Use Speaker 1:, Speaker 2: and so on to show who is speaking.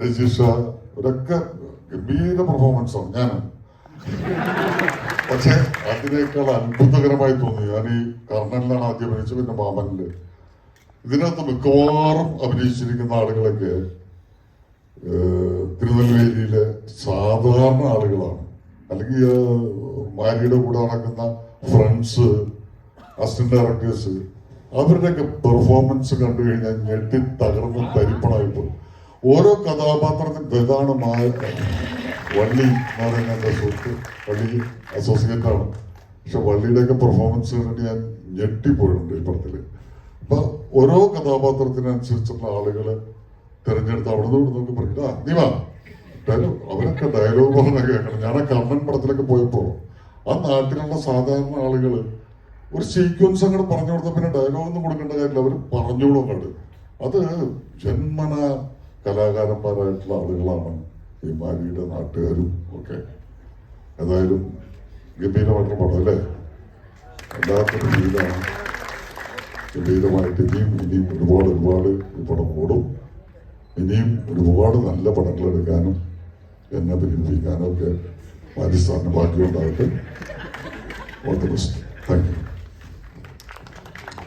Speaker 1: രജിഷ ഇവരൊക്കെ ഗംഭീര പെർഫോമൻസാണ്. ഞാൻ പക്ഷെ അതിനേക്കാൾ അത്ഭുതകരമായി തോന്നി ഞാൻ ഈ കർണനിലാണ് ആദ്യം അഭിനയിച്ചത്, പിന്നെ മാമനില്. ഇതിനകത്ത് മിക്കവാറും അഭിനയിച്ചിരിക്കുന്ന ആളുകളൊക്കെ തിരുനെൽവേലിയിലെ സാധാരണ ആളുകളാണ്. അല്ലെങ്കിൽ മാരിയുടെ കൂടെ നടക്കുന്ന ഫ്രണ്ട്സ്, അസിസ്റ്റന്റ് ഡയറക്ടേഴ്സ്, അവരുടെയൊക്കെ പെർഫോമൻസ് കണ്ടു കഴിഞ്ഞാൽ ഞെട്ടി തകർന്ന് തരിപ്പണായിപ്പോയി. ഓരോ കഥാപാത്രത്തിന് പ്രധാനമായ വള്ളി എന്ന് പറയുന്ന എൻ്റെ സുഹൃത്ത്, വള്ളി അസോസിയേറ്റാണ്. പക്ഷെ വള്ളിയുടെയൊക്കെ പെർഫോമൻസ് കണ്ടിട്ട് ഞാൻ ഞെട്ടിപ്പോയിട്ടുണ്ട് ഈ പടത്തില്. അപ്പൊ ഓരോ കഥാപാത്രത്തിനനുസരിച്ചുള്ള ആളുകള് തിരഞ്ഞെടുത്ത് അവിടെ നിന്ന് നോക്കി പറയില്ല, നീ വാ ഡയലോഗ്. അവരൊക്കെ ഡയലോഗ് പറഞ്ഞ കേൾക്കണം. ഞാൻ ആ കണ്ണൻ പടത്തിലൊക്കെ പോയപ്പോ ആ നാട്ടിലുള്ള സാധാരണ ആളുകള് ഒരു സീക്വൻസ് അങ്ങോട്ട് പറഞ്ഞു കൊടുത്ത പിന്നെ ഡയലോഗ് ഒന്നും കൊടുക്കേണ്ട കാര്യമില്ല, അവർ പറഞ്ഞോളും അങ്ങോട്ട്. അത് ജന്മന കലാകാരന്മാരായിട്ടുള്ള ആളുകളാണ് ഈ മാരിയുടെ നാട്ടുകാരും ഒക്കെ. ഏതായാലും ഗംഭീരമായിട്ടുള്ള പടം അല്ലേ, എല്ലാവർക്കും ഫീലാണ്. ഗംഭീരമായിട്ട് ഇനിയും ഒരുപാട് ഈ പടം ഓടും. ഇനിയും ഒരുപാട് നല്ല പടങ്ങൾ എടുക്കാനും എന്നെ അഭിനയിപ്പിക്കാനും ഒക്കെ മാരി സാറിന് ഭാഗ്യമുണ്ടാകട്ടെ. All the best. Thank U.